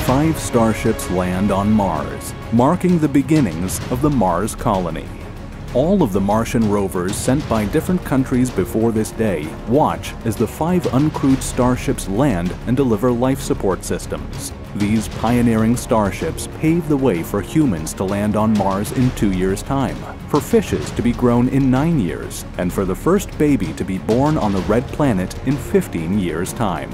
5 starships land on Mars, marking the beginnings of the Mars colony. All of the Martian rovers sent by different countries before this day watch as the 5 uncrewed starships land and deliver life support systems. These pioneering starships pave the way for humans to land on Mars in 2 years' time, for fishes to be grown in 9 years, and for the first baby to be born on the red planet in 15 years' time.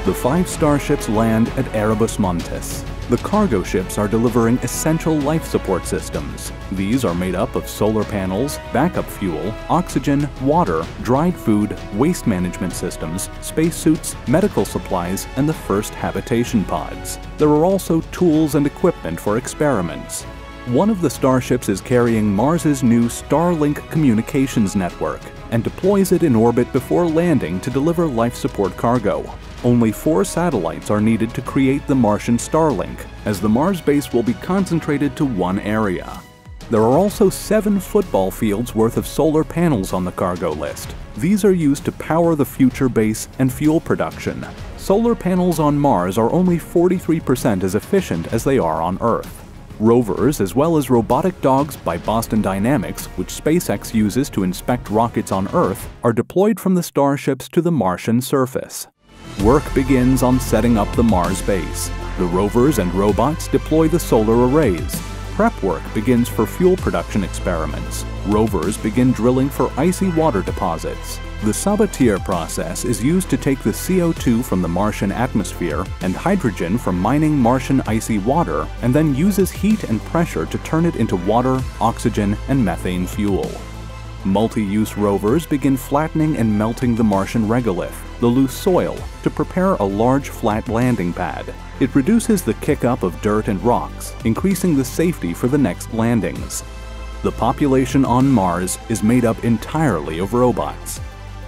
The 5 starships land at Erebus Montis. The cargo ships are delivering essential life support systems. These are made up of solar panels, backup fuel, oxygen, water, dried food, waste management systems, spacesuits, medical supplies, and the first habitation pods. There are also tools and equipment for experiments. One of the starships is carrying Mars's new Starlink communications network and deploys it in orbit before landing to deliver life support cargo. Only 4 satellites are needed to create the Martian Starlink, as the Mars base will be concentrated to one area. There are also 7 football fields worth of solar panels on the cargo list. These are used to power the future base and fuel production. Solar panels on Mars are only 43% as efficient as they are on Earth. Rovers, as well as robotic dogs by Boston Dynamics, which SpaceX uses to inspect rockets on Earth, are deployed from the starships to the Martian surface. Work begins on setting up the Mars base. The rovers and robots deploy the solar arrays. Prep work begins for fuel production experiments. Rovers begin drilling for icy water deposits. The Sabatier process is used to take the CO2 from the Martian atmosphere and hydrogen from mining Martian icy water, and then uses heat and pressure to turn it into water, oxygen, and methane fuel. Multi-use rovers begin flattening and melting the Martian regolith, the loose soil, to prepare a large flat landing pad. It reduces the kick-up of dirt and rocks, increasing the safety for the next landings. The population on Mars is made up entirely of robots.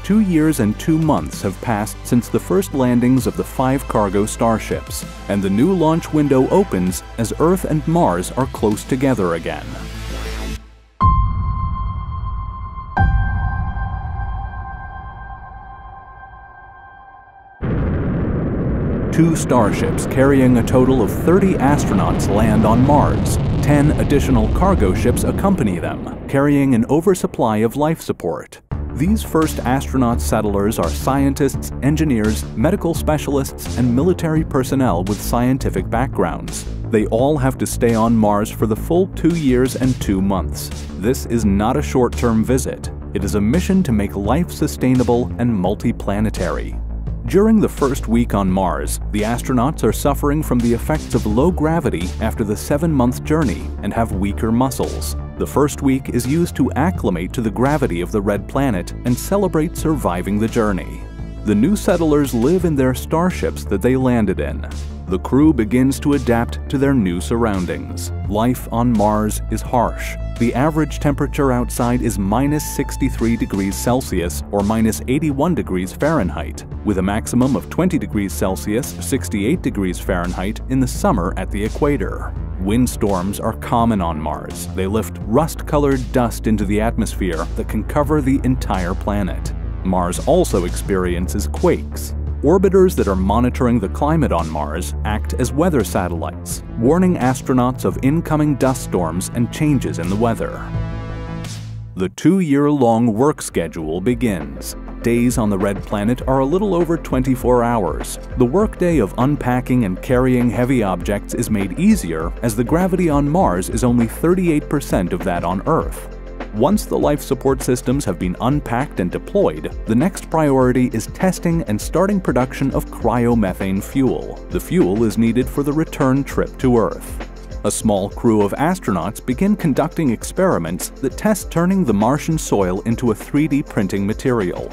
2 years and 2 months have passed since the first landings of the 5 cargo starships, and the new launch window opens as Earth and Mars are close together again. 2 starships carrying a total of 30 astronauts land on Mars. 10 additional cargo ships accompany them, carrying an oversupply of life support. These first astronaut settlers are scientists, engineers, medical specialists, and military personnel with scientific backgrounds. They all have to stay on Mars for the full 2 years and 2 months. This is not a short-term visit. It is a mission to make life sustainable and multiplanetary. During the first week on Mars, the astronauts are suffering from the effects of low gravity after the 7-month journey and have weaker muscles. The first week is used to acclimate to the gravity of the red planet and celebrate surviving the journey. The new settlers live in their starships that they landed in. The crew begins to adapt to their new surroundings. Life on Mars is harsh. The average temperature outside is -63 degrees Celsius or -81 degrees Fahrenheit, with a maximum of 20 degrees Celsius, 68 degrees Fahrenheit in the summer at the equator. Windstorms are common on Mars. They lift rust-colored dust into the atmosphere that can cover the entire planet. Mars also experiences quakes. Orbiters that are monitoring the climate on Mars act as weather satellites, warning astronauts of incoming dust storms and changes in the weather. The 2-year-long work schedule begins. Days on the red planet are a little over 24 hours. The workday of unpacking and carrying heavy objects is made easier as the gravity on Mars is only 38% of that on Earth. Once the life support systems have been unpacked and deployed, the next priority is testing and starting production of cryomethane fuel. The fuel is needed for the return trip to Earth. A small crew of astronauts begin conducting experiments that test turning the Martian soil into a 3D printing material.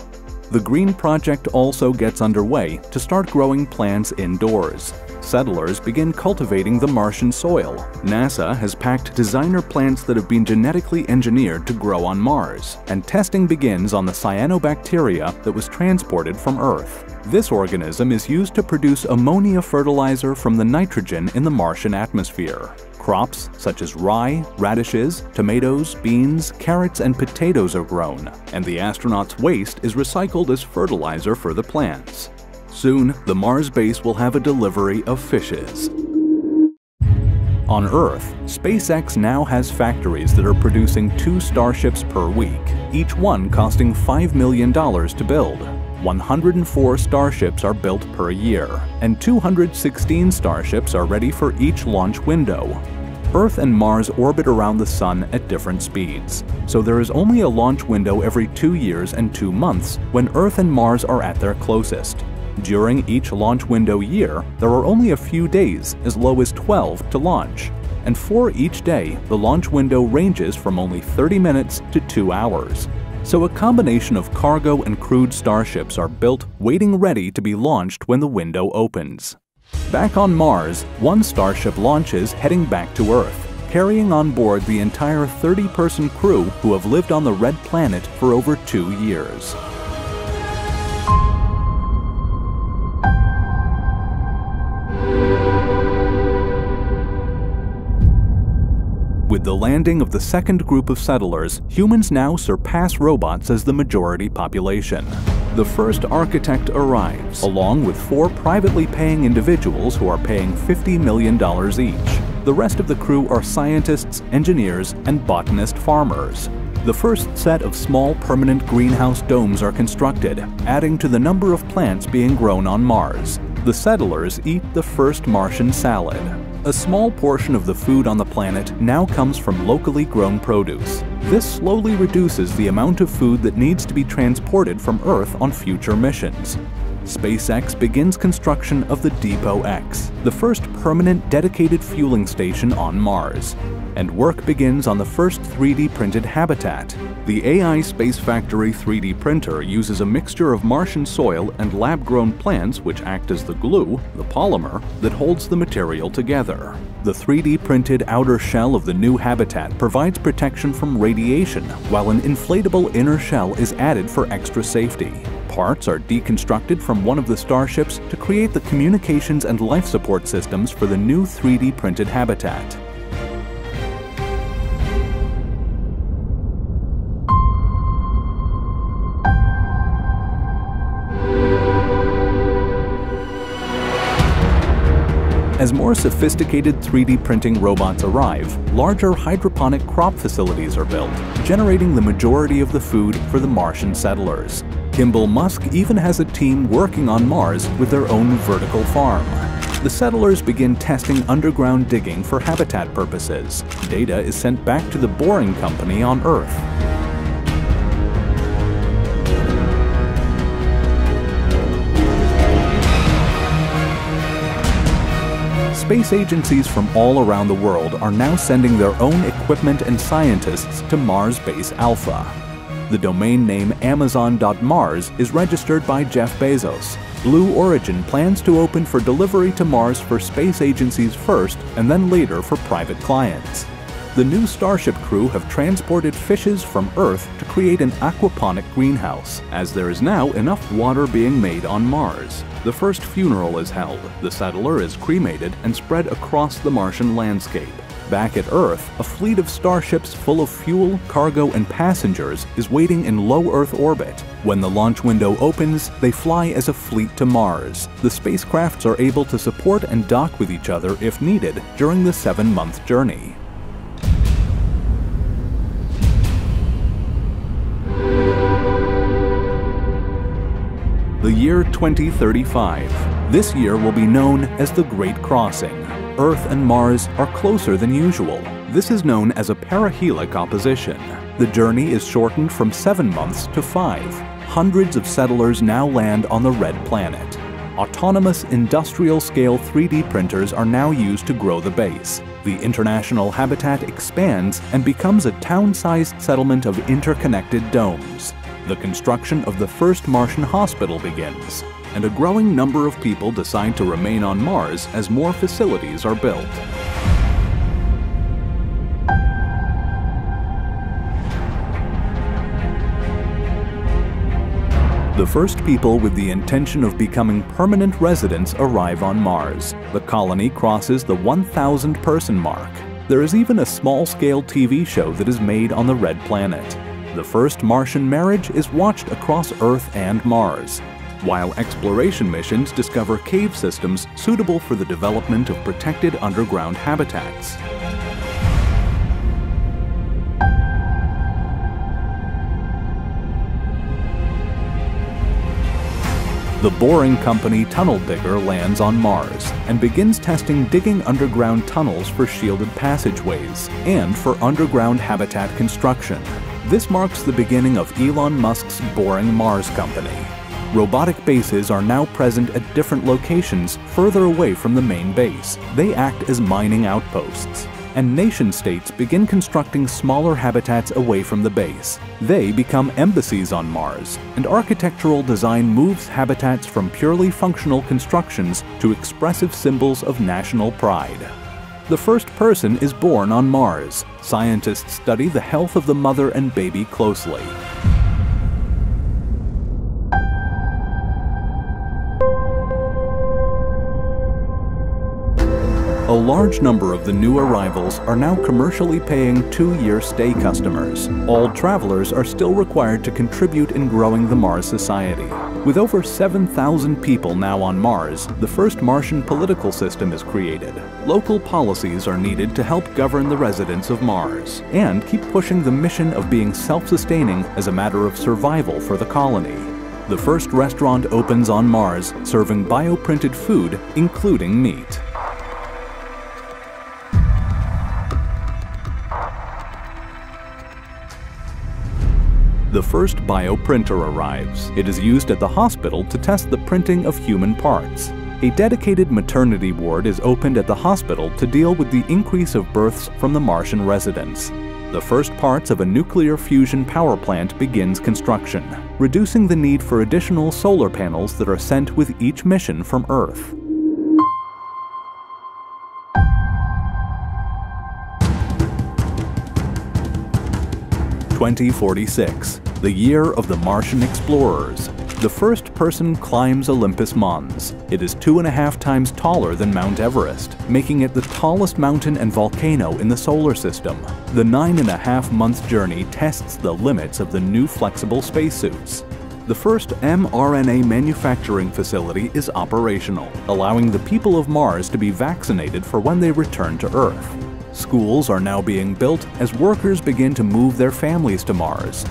The Green Project also gets underway to start growing plants indoors. settlers begin cultivating the Martian soil. NASA has packed designer plants that have been genetically engineered to grow on Mars, and testing begins on the cyanobacteria that was transported from Earth. This organism is used to produce ammonia fertilizer from the nitrogen in the Martian atmosphere. Crops such as rye, radishes, tomatoes, beans, carrots, and potatoes are grown, and the astronauts' waste is recycled as fertilizer for the plants. Soon, the Mars base will have a delivery of fishes. On Earth, SpaceX now has factories that are producing 2 Starships per week, each one costing $5 million to build. 104 Starships are built per year, and 216 Starships are ready for each launch window. Earth and Mars orbit around the Sun at different speeds, so there is only a launch window every 2 years and 2 months when Earth and Mars are at their closest. During each launch window year, there are only a few days, as low as 12, to launch. And for each day, the launch window ranges from only 30 minutes to 2 hours. So a combination of cargo and crewed Starships are built, waiting ready to be launched when the window opens. Back on Mars, one Starship launches heading back to Earth, carrying on board the entire 30-person crew who have lived on the Red Planet for over 2 years. With the landing of the second group of settlers, humans now surpass robots as the majority population. The first architect arrives, along with 4 privately paying individuals who are paying $50 million each. The rest of the crew are scientists, engineers, and botanist farmers. The first set of small permanent greenhouse domes are constructed, adding to the number of plants being grown on Mars. The settlers eat the first Martian salad. A small portion of the food on the planet now comes from locally grown produce. This slowly reduces the amount of food that needs to be transported from Earth on future missions. SpaceX begins construction of the Depot X, the first permanent dedicated fueling station on Mars. And work begins on the first 3D printed habitat. The AI Space Factory 3D printer uses a mixture of Martian soil and lab-grown plants which act as the glue, the polymer, that holds the material together. The 3D printed outer shell of the new habitat provides protection from radiation, while an inflatable inner shell is added for extra safety. Parts are deconstructed from one of the Starships to create the communications and life support systems for the new 3D printed habitat. As more sophisticated 3D printing robots arrive, larger hydroponic crop facilities are built, generating the majority of the food for the Martian settlers. Kimball Musk even has a team working on Mars with their own vertical farm. The settlers begin testing underground digging for habitat purposes. Data is sent back to the Boring Company on Earth. Space agencies from all around the world are now sending their own equipment and scientists to Mars Base Alpha. The domain name Amazon.Mars is registered by Jeff Bezos. Blue Origin plans to open for delivery to Mars for space agencies first and then later for private clients. The new Starship crew have transported fishes from Earth to create an aquaponic greenhouse, as there is now enough water being made on Mars. The first funeral is held, the settler is cremated and spread across the Martian landscape. Back at Earth, a fleet of Starships full of fuel, cargo, and passengers is waiting in low Earth orbit. When the launch window opens, they fly as a fleet to Mars. The spacecrafts are able to support and dock with each other if needed during the 7-month journey. The year 2035. This year will be known as the Great Crossing. Earth and Mars are closer than usual. This is known as a perihelic opposition. The journey is shortened from 7 months to 5. Hundreds of settlers now land on the Red Planet. Autonomous industrial-scale 3D printers are now used to grow the base. The international habitat expands and becomes a town-sized settlement of interconnected domes. The construction of the first Martian hospital begins. and a growing number of people decide to remain on Mars as more facilities are built. The first people with the intention of becoming permanent residents arrive on Mars. The colony crosses the 1,000-person mark. There is even a small-scale TV show that is made on the Red Planet. The first Martian marriage is watched across Earth and Mars, while exploration missions discover cave systems suitable for the development of protected underground habitats. The boring company Tunnel Digger lands on Mars and begins testing digging underground tunnels for shielded passageways and for underground habitat construction. This marks the beginning of Elon Musk's Boring Mars Company. Robotic bases are now present at different locations further away from the main base. They act as mining outposts. And nation-states begin constructing smaller habitats away from the base. They become embassies on Mars, and architectural design moves habitats from purely functional constructions to expressive symbols of national pride. The first person is born on Mars. Scientists study the health of the mother and baby closely. A large number of the new arrivals are now commercially paying 2-year stay customers. All travelers are still required to contribute in growing the Mars society. With over 7,000 people now on Mars, the first Martian political system is created. Local policies are needed to help govern the residents of Mars and keep pushing the mission of being self-sustaining as a matter of survival for the colony. The first restaurant opens on Mars, serving bioprinted food, including meat. The first bioprinter arrives. It is used at the hospital to test the printing of human parts. A dedicated maternity ward is opened at the hospital to deal with the increase of births from the Martian residents. The first parts of a nuclear fusion power plant begins construction, reducing the need for additional solar panels that are sent with each mission from Earth. (2046), the year of the Martian explorers. The first person climbs Olympus Mons. It is 2.5 times taller than Mount Everest, making it the tallest mountain and volcano in the solar system. The 9.5-month journey tests the limits of the new flexible spacesuits. The first mRNA manufacturing facility is operational, allowing the people of Mars to be vaccinated for when they return to Earth. Schools are now being built as workers begin to move their families to Mars.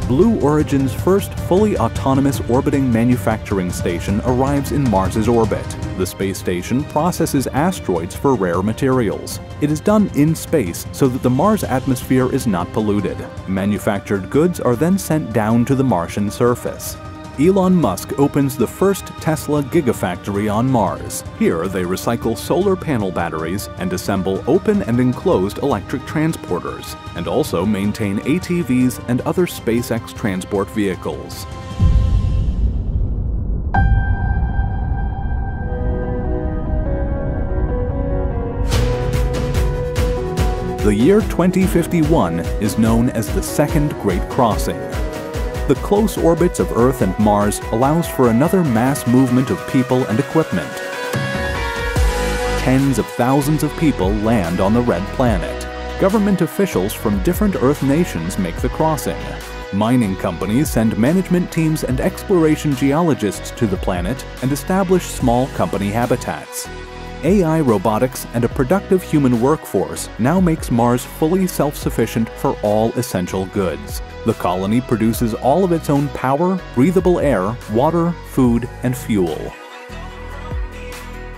Blue Origin's first fully autonomous orbiting manufacturing station arrives in Mars's orbit. The space station processes asteroids for rare materials. It is done in space so that the Mars atmosphere is not polluted. Manufactured goods are then sent down to the Martian surface. Elon Musk opens the first Tesla Gigafactory on Mars. Here they recycle solar panel batteries and assemble open and enclosed electric transporters, and also maintain ATVs and other SpaceX transport vehicles. The year 2051 is known as the Second Great Crossing. The close orbits of Earth and Mars allows for another mass movement of people and equipment. Tens of thousands of people land on the Red Planet. Government officials from different Earth nations make the crossing. Mining companies send management teams and exploration geologists to the planet and establish small company habitats. AI robotics and a productive human workforce now makes Mars fully self-sufficient for all essential goods. The colony produces all of its own power, breathable air, water, food, and fuel.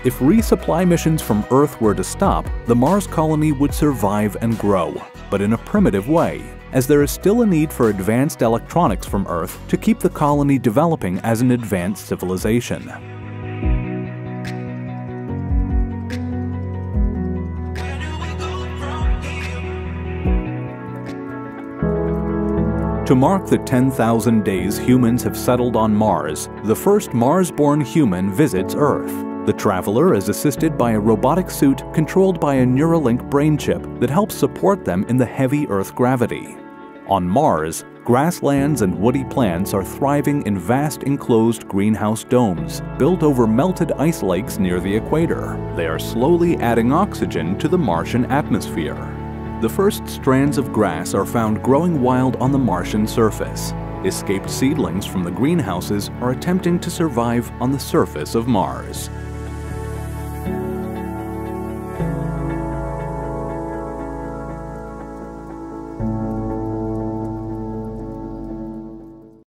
If resupply missions from Earth were to stop, the Mars colony would survive and grow, but in a primitive way, as there is still a need for advanced electronics from Earth to keep the colony developing as an advanced civilization. To mark the 10,000 days humans have settled on Mars, the first Mars-born human visits Earth. The traveler is assisted by a robotic suit controlled by a Neuralink brain chip that helps support them in the heavy Earth gravity. On Mars, grasslands and woody plants are thriving in vast enclosed greenhouse domes built over melted ice lakes near the equator. They are slowly adding oxygen to the Martian atmosphere. The first strands of grass are found growing wild on the Martian surface. Escaped seedlings from the greenhouses are attempting to survive on the surface of Mars.